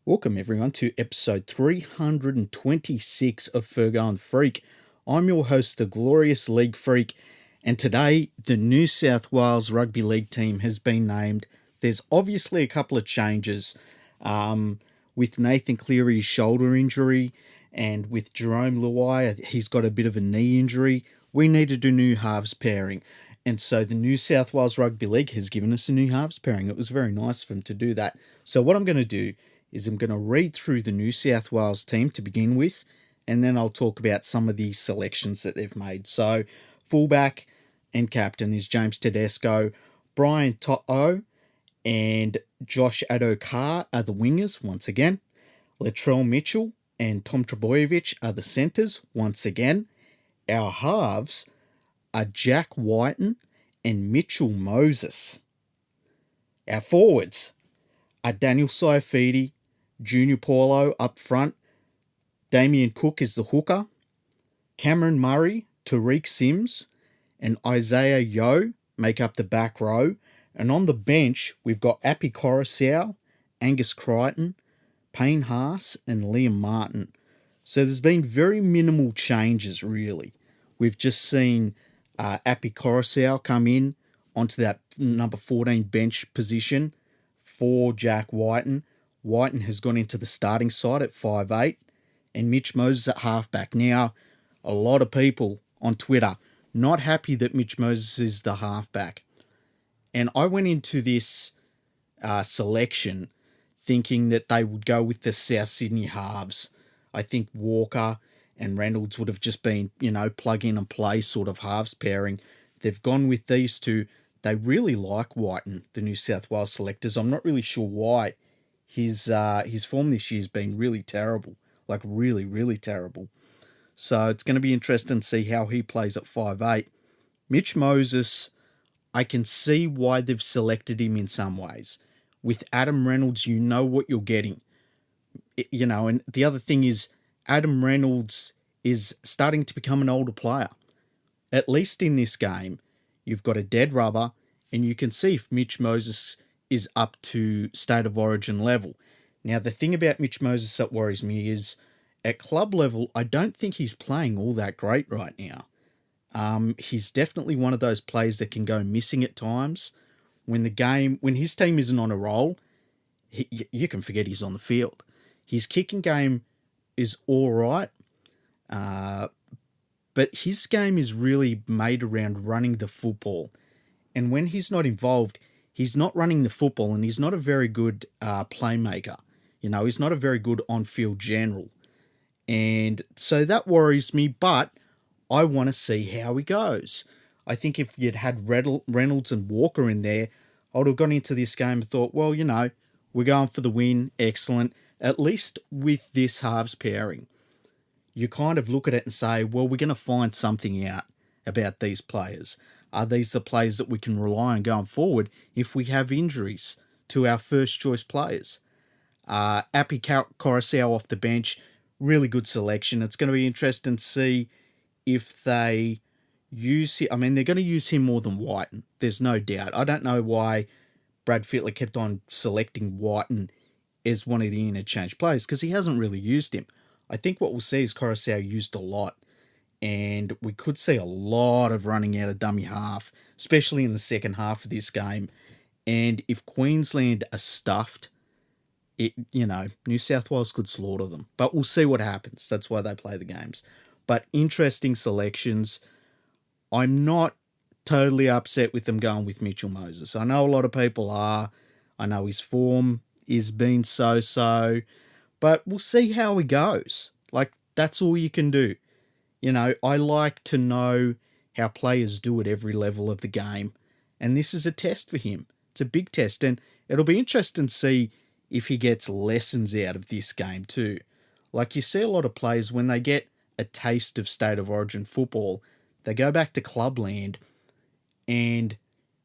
Welcome everyone to episode 326 of Fergo and the Freak. I'm your host, the Glorious League Freak, and today the New South Wales Rugby League team has been named. There's obviously a couple of changes with Nathan Cleary's shoulder injury and with Jerome Luai, he's got a bit of a knee injury. We needed a new halves pairing. And so the New South Wales Rugby League has given us a new halves pairing. It was very nice of them to do that. So what I'm going to do is I'm going to read through the New South Wales team to begin with, and then I'll talk about some of the selections that they've made. So, fullback and captain is James Tedesco, Brian To'o and Josh Addo-Carr are the wingers once again. Latrell Mitchell and Tom Trbojevic are the centres once again. Our halves are Jack Whiten and Mitchell Moses. Our forwards are Daniel Saifidi, Junior Paulo up front. Damien Cook is the hooker. Cameron Murray, Tariq Sims, and Isaiah Yeo make up the back row. And on the bench, we've got Api Coruscant, Angus Crichton, Payne Haas, and Liam Martin. So there's been very minimal changes, really. We've just seen Api Coruscant come in onto that number 14 bench position for Jack Whiten. Whiten has gone into the starting side at 5'8", and Mitch Moses at halfback. Now, a lot of people on Twitter not happy that Mitch Moses is the halfback. And I went into this selection thinking that they would go with the South Sydney halves. I think Walker and Reynolds would have just been, plug in and play sort of halves pairing. They've gone with these two. They really like Whiten, the New South Wales selectors. I'm not really sure why. His form this year has been really terrible, like really, really terrible. So it's going to be interesting to see how he plays at 5'8". Mitch Moses, I can see why they've selected him in some ways. With Adam Reynolds, you know what you're getting. And the other thing is Adam Reynolds is starting to become an older player. At least in this game, you've got a dead rubber, and you can see if Mitch Moses is up to state of origin level. Now, the thing about Mitch Moses that worries me is at club level, I don't think he's playing all that great right now. He's definitely one of those players that can go missing at times. When his team isn't on a roll, you can forget he's on the field. His kicking game is all right, but his game is really made around running the football. And when he's not involved, he's not running the football, and he's not a very good playmaker. He's not a very good on-field general. And so that worries me, but I want to see how he goes. I think if you'd had Reynolds and Walker in there, I would have gone into this game and thought, well, we're going for the win. Excellent. At least with this halves pairing, you kind of look at it and say, well, we're going to find something out about these players. Are these the players that we can rely on going forward if we have injuries to our first choice players? Api Coruscant off the bench, really good selection. It's going to be interesting to see if they use him. I mean, they're going to use him more than Whiten. There's no doubt. I don't know why Brad Fittler kept on selecting Whiten as one of the interchange players, because he hasn't really used him. I think what we'll see is Coruscant used a lot, and we could see a lot of running out of dummy half, especially in the second half of this game. And if Queensland are stuffed, New South Wales could slaughter them. But we'll see what happens. That's why they play the games. But interesting selections. I'm not totally upset with them going with Mitchell Moses. I know a lot of people are. I know his form is been so-so. But we'll see how he goes. That's all you can do. I like to know how players do at every level of the game. And this is a test for him. It's a big test. And it'll be interesting to see if he gets lessons out of this game too. You see a lot of players, when they get a taste of state of origin football, they go back to clubland, and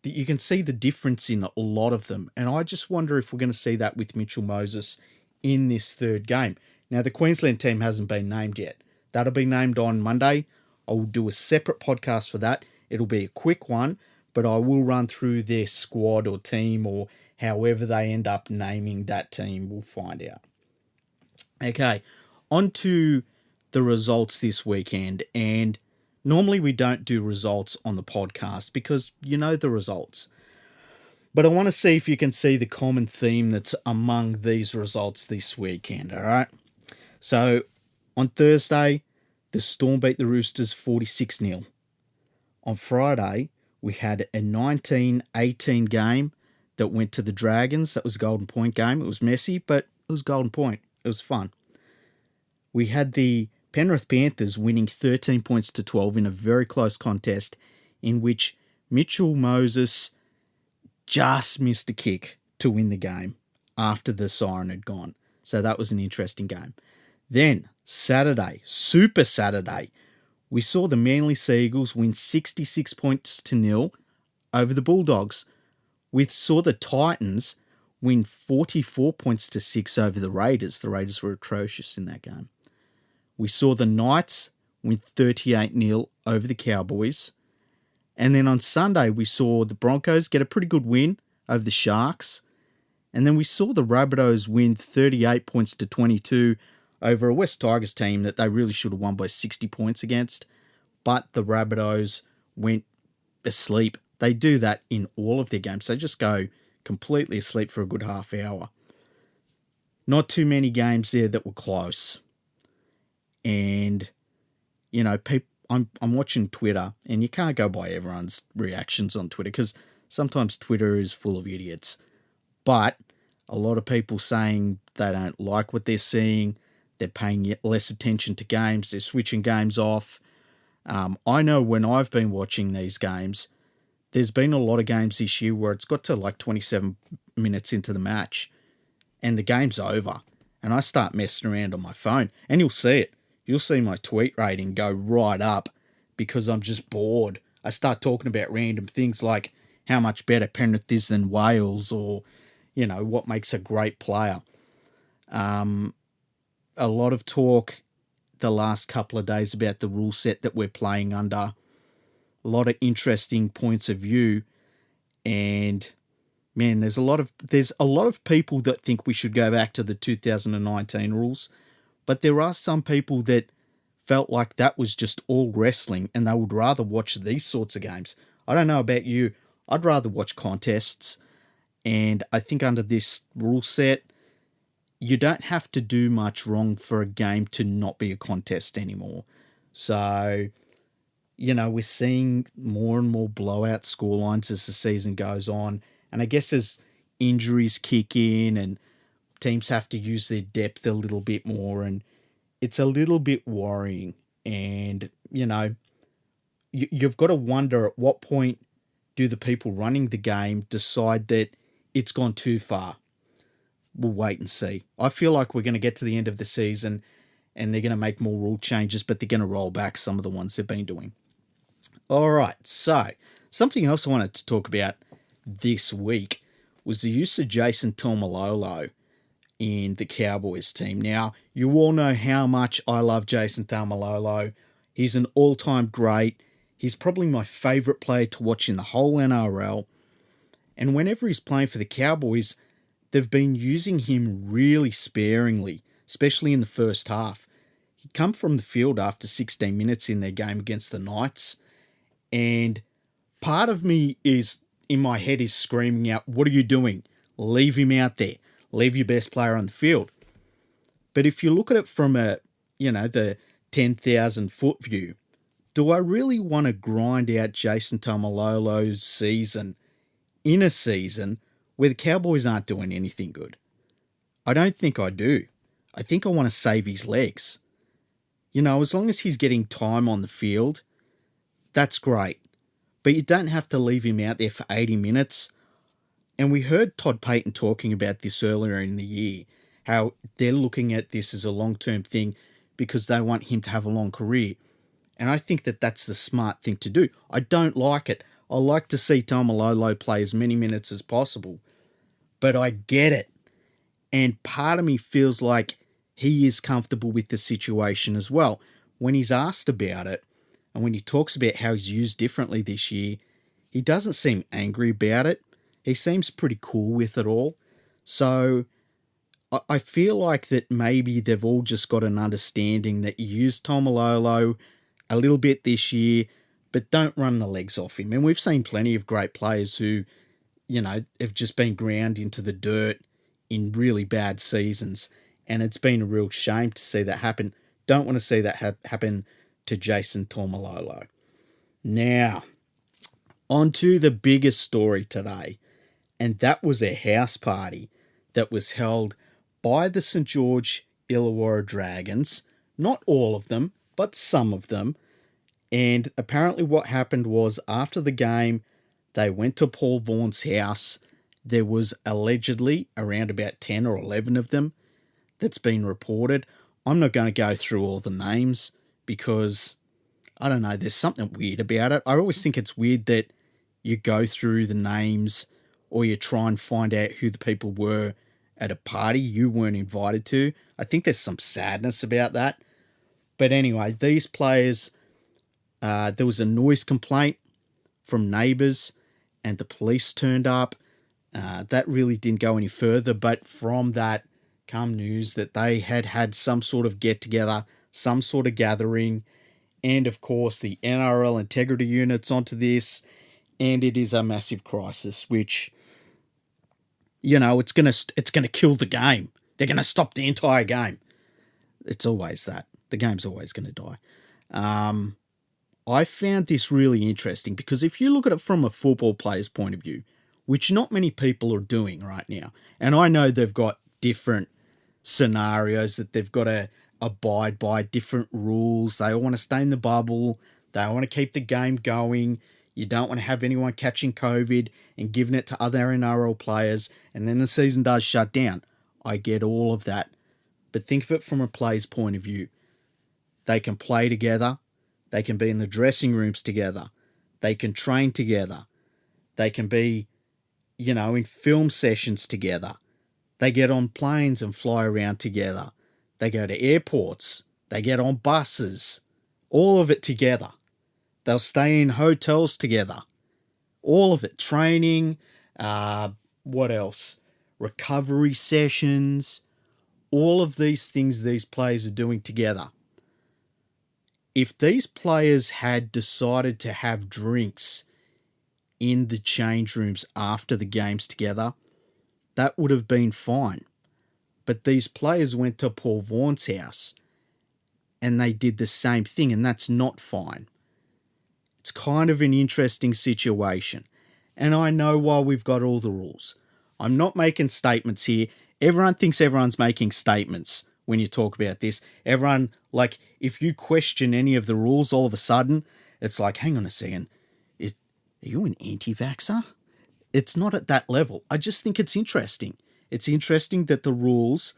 you can see the difference in a lot of them. And I just wonder if we're going to see that with Mitchell Moses in this third game. Now, the Queensland team hasn't been named yet. That'll be named on Monday. I will do a separate podcast for that. It'll be a quick one, but I will run through their squad or team, or however they end up naming that team. We'll find out. Okay, on to the results this weekend. And normally we don't do results on the podcast because you know the results. But I want to see if you can see the common theme that's among these results this weekend, all right? So on Thursday, the Storm beat the Roosters 46-0. On Friday, we had a 19-18 game that went to the Dragons. That was a Golden Point game. It was messy, but it was Golden Point. It was fun. We had the Penrith Panthers winning 13 points to 12 in a very close contest in which Mitchell Moses just missed a kick to win the game after the siren had gone. So that was an interesting game. Then, Saturday, Super Saturday, we saw the Manly Seagulls win 66 points to 0 over the Bulldogs. We saw the Titans win 44 points to 6 over the Raiders. The Raiders were atrocious in that game. We saw the Knights win 38-0 over the Cowboys. And then on Sunday, we saw the Broncos get a pretty good win over the Sharks. And then we saw the Rabbitohs win 38 points to 22 over a West Tigers team that they really should have won by 60 points against. But the Rabbitohs went asleep. They do that in all of their games. They just go completely asleep for a good half hour. Not too many games there that were close. And, you know, I'm watching Twitter, and you can't go by everyone's reactions on Twitter because sometimes Twitter is full of idiots. But a lot of people saying they don't like what they're seeing. They're paying less attention to games. They're switching games off. I know when I've been watching these games, there's been a lot of games this year where it's got to like 27 minutes into the match and the game's over. And I start messing around on my phone. And you'll see it. You'll see my tweet rating go right up because I'm just bored. I start talking about random things like how much better Penrith is than Wales or, you know, what makes a great player. A lot of talk the last couple of days about the rule set that we're playing under. A lot of interesting points of view. And, man, there's a lot of people that think we should go back to the 2019 rules. But there are some people that felt like that was just all wrestling and they would rather watch these sorts of games. I don't know about you. I'd rather watch contests. And I think under this rule set, you don't have to do much wrong for a game to not be a contest anymore. So, you know, we're seeing more and more blowout scorelines as the season goes on. And I guess as injuries kick in and teams have to use their depth a little bit more, and it's a little bit worrying. And, you know, you've got to wonder at what point do the people running the game decide that it's gone too far. We'll wait and see. I feel like we're going to get to the end of the season and they're going to make more rule changes, but they're going to roll back some of the ones they've been doing. All right, so something else I wanted to talk about this week was the use of Jason Taumalolo in the Cowboys team. Now, you all know how much I love Jason Taumalolo. He's an all-time great. He's probably my favourite player to watch in the whole NRL. And whenever he's playing for the Cowboys, they've been using him really sparingly, especially in the first half. He come from the field after 16 minutes in their game against the Knights. And part of me is, in my head, is screaming out, what are you doing? Leave him out there. Leave your best player on the field. But if you look at it from the 10,000 foot view, do I really want to grind out Jason Taumalolo's season in a season where the Cowboys aren't doing anything good? I don't think I do. I think I want to save his legs. You know, as long as he's getting time on the field, that's great. But you don't have to leave him out there for 80 minutes. And we heard Todd Payton talking about this earlier in the year, how they're looking at this as a long-term thing because they want him to have a long career. And I think that that's the smart thing to do. I don't like it. I like to see Taumalolo play as many minutes as possible. But I get it. And part of me feels like he is comfortable with the situation as well. When he's asked about it, and when he talks about how he's used differently this year, he doesn't seem angry about it. He seems pretty cool with it all. So I feel like that maybe they've all just got an understanding that you use Taumalolo a little bit this year, but don't run the legs off him. And we've seen plenty of great players who, have just been ground into the dirt in really bad seasons. And it's been a real shame to see that happen. Don't want to see that happen to Jason Taumalolo. Now, on to the biggest story today, and that was a house party that was held by the St. George Illawarra Dragons. Not all of them, but some of them. And apparently what happened was after the game, they went to Paul Vaughan's house. There was allegedly around about 10 or 11 of them that's been reported. I'm not going to go through all the names because, I don't know, there's something weird about it. I always think it's weird that you go through the names or you try and find out who the people were at a party you weren't invited to. I think there's some sadness about that. But anyway, these players, there was a noise complaint from neighbours and the police turned up. That really didn't go any further, but from that come news that they had some sort of get-together, some sort of gathering, and of course the NRL integrity unit's onto this, and it is a massive crisis, which, it's gonna kill the game. They're gonna stop the entire game. It's always that. The game's always gonna die. I found this really interesting because if you look at it from a football player's point of view, which not many people are doing right now, and I know they've got different scenarios that they've got to abide by, different rules. They all want to stay in the bubble. They want to keep the game going. You don't want to have anyone catching COVID and giving it to other NRL players, and then the season does shut down. I get all of that. But think of it from a player's point of view. They can play together. They can be in the dressing rooms together. They can train together. They can be, in film sessions together. They get on planes and fly around together. They go to airports. They get on buses. All of it together. They'll stay in hotels together. All of it. Training. What else? Recovery sessions. All of these things these players are doing together. If these players had decided to have drinks in the change rooms after the games together, that would have been fine. But these players went to Paul Vaughan's house and they did the same thing, and that's not fine. It's kind of an interesting situation. And I know why we've got all the rules. I'm not making statements here. Everyone thinks everyone's making statements when you talk about this. Everyone, if you question any of the rules, all of a sudden, it's like, hang on a second, are you an anti-vaxxer? It's not at that level. I just think it's interesting. It's interesting that the rules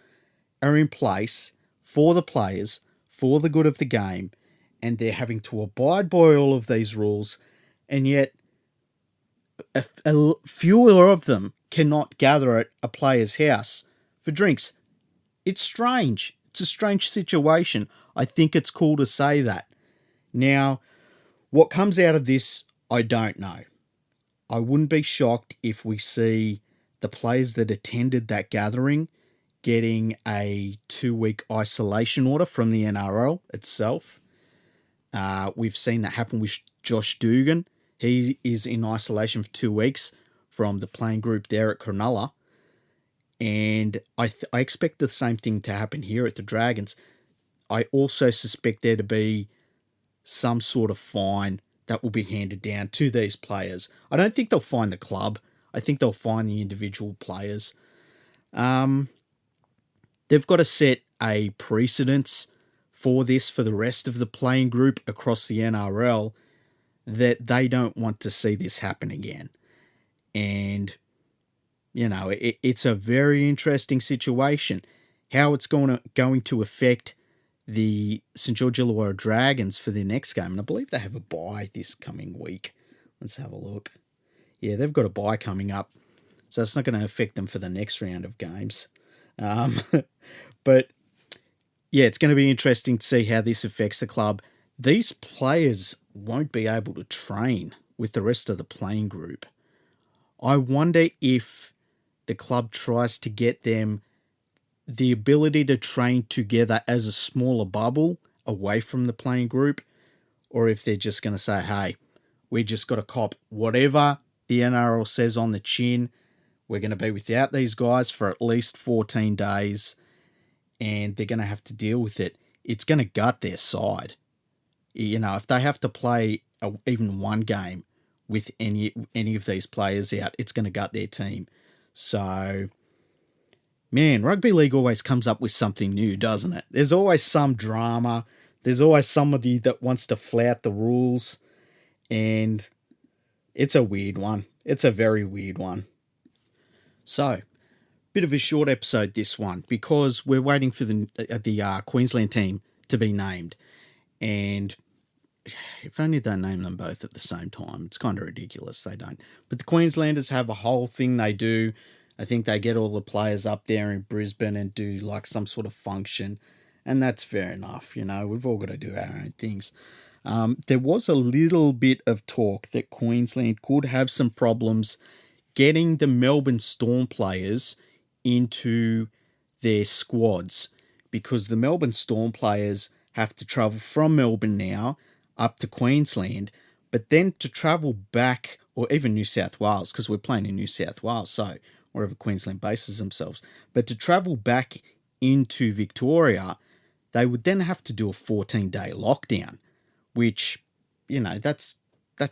are in place for the players, for the good of the game, and they're having to abide by all of these rules, and yet fewer of them cannot gather at a player's house for drinks. It's strange. It's a strange situation. I think it's cool to say that. Now, what comes out of this, I don't know. I wouldn't be shocked if we see the players that attended that gathering getting a 2-week isolation order from the NRL itself. We've seen that happen with Josh Dugan. He is in isolation for 2 weeks from the playing group there at Cronulla. And I expect the same thing to happen here at the Dragons. I also suspect there to be some sort of fine that will be handed down to these players. I don't think they'll fine the club. I think they'll fine the individual players. They've got to set a precedence for this for the rest of the playing group across the NRL that they don't want to see this happen again. And, it's a very interesting situation. How it's going to affect the St. George Illawarra Dragons for their next game. And I believe they have a bye this coming week. Let's have a look. Yeah, they've got a bye coming up. So it's not going to affect them for the next round of games. But, yeah, it's going to be interesting to see how this affects the club. These players won't be able to train with the rest of the playing group. I wonder if the club tries to get them the ability to train together as a smaller bubble away from the playing group, or if they're just going to say, hey, we just got to cop whatever the NRL says on the chin. We're going to be without these guys for at least 14 days, and they're going to have to deal with it. It's going to gut their side. You know, if they have to play even one game with any of these players out, it's going to gut their team. So, man, rugby league always comes up with something new, doesn't it? There's always some drama. There's always somebody that wants to flout the rules, and it's a weird one. It's a very weird one. So, bit of a short episode this one, because we're waiting for the Queensland team to be named. And if only they name them both at the same time. It's kind of ridiculous they don't. But the Queenslanders have a whole thing they do. I think they get all the players up there in Brisbane and do like some sort of function. And that's fair enough. You know, we've all got to do our own things. There was a little bit of talk that Queensland could have some problems getting the Melbourne Storm players into their squads, because the Melbourne Storm players have to travel from Melbourne now up to Queensland, but then to travel back, or even New South Wales, because we're playing in New South Wales, so wherever Queensland bases themselves, but to travel back into Victoria, they would then have to do a 14-day lockdown, which, you know, that's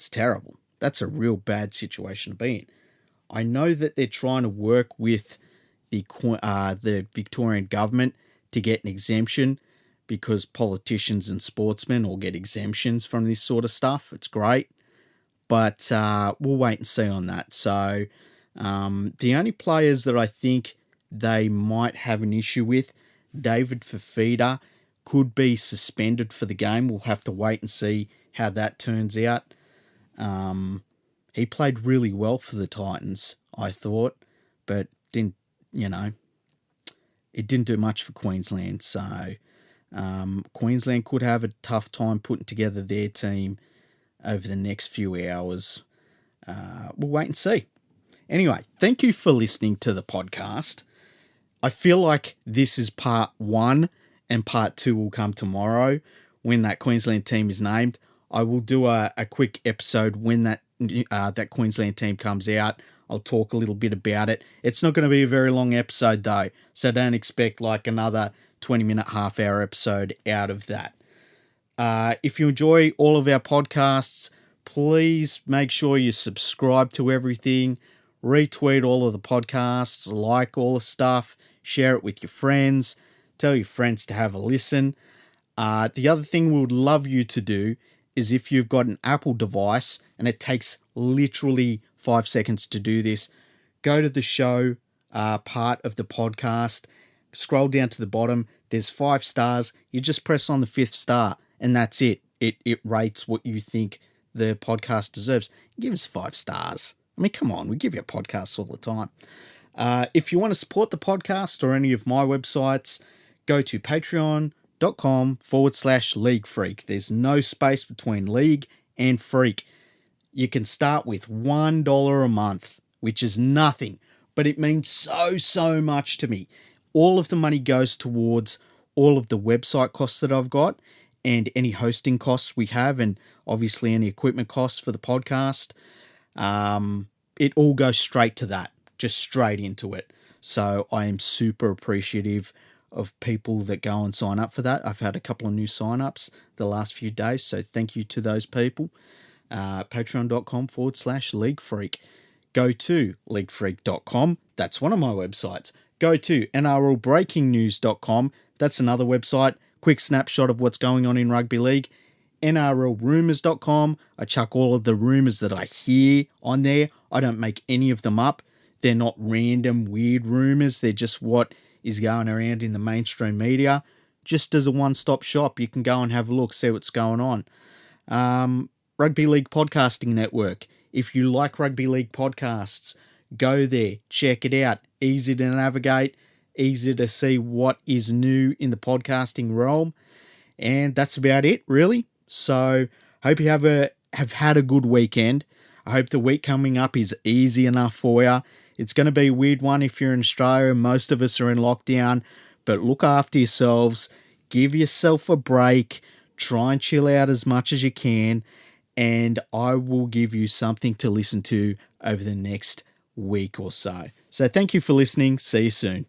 terrible. That's a real bad situation to be in. I know that they're trying to work with the Victorian government to get an exemption, because politicians and sportsmen all get exemptions from this sort of stuff. It's great. But we'll wait and see on that. So the only players that I think they might have an issue with, David Fifita could be suspended for the game. We'll have to wait and see how that turns out. He played really well for the Titans, I thought, but didn't, you know, it didn't do much for Queensland. So Queensland could have a tough time putting together their team over the next few hours. We'll wait and see. Anyway, thank you for listening to the podcast. I feel like this is part 1 and part 2 will come tomorrow when that Queensland team is named. I will do a quick episode when that Queensland team comes out. I'll talk a little bit about it. It's not going to be a very long episode though, so don't expect like another 20-minute, half-hour episode out of that. If you enjoy all of our podcasts, please make sure you subscribe to everything, retweet all of the podcasts, like all the stuff, share it with your friends, tell your friends to have a listen. The other thing we would love you to do is, if you've got an Apple device, and it takes literally 5 seconds to do this, go to the show part of the podcast, scroll down to the bottom, there's 5 stars, you just press on the 5th star, and that's it. It rates what you think the podcast deserves. Give us 5 stars. I mean, come on, we give you podcasts all the time. If you want to support the podcast or any of my websites, go to patreon.com/League Freak. There's no space between League and Freak. You can start with $1 a month, which is nothing, but it means so much to me. All of the money goes towards all of the website costs that I've got, and any hosting costs we have, and obviously any equipment costs for the podcast. It all goes straight to that, just straight into it. So I am super appreciative of people that go and sign up for that. I've had a couple of new sign-ups the last few days, so thank you to those people. Patreon.com/League Freak. Go to leaguefreak.com. That's one of my websites. Go to NRLbreakingnews.com. That's another website. Quick snapshot of what's going on in rugby league. NRLrumours.com. I chuck all of the rumours that I hear on there. I don't make any of them up. They're not random, weird rumours. They're just what is going around in the mainstream media. Just as a one-stop shop, you can go and have a look, see what's going on. Rugby League Podcasting Network. If you like rugby league podcasts, go there, check it out. Easy to navigate, easy to see what is new in the podcasting realm. And that's about it, really. So, hope you have had a good weekend. I hope the week coming up is easy enough for you. It's going to be a weird one if you're in Australia. Most of us are in lockdown. But look after yourselves, give yourself a break, try and chill out as much as you can, and I will give you something to listen to over the next week or so. So thank you for listening. See you soon.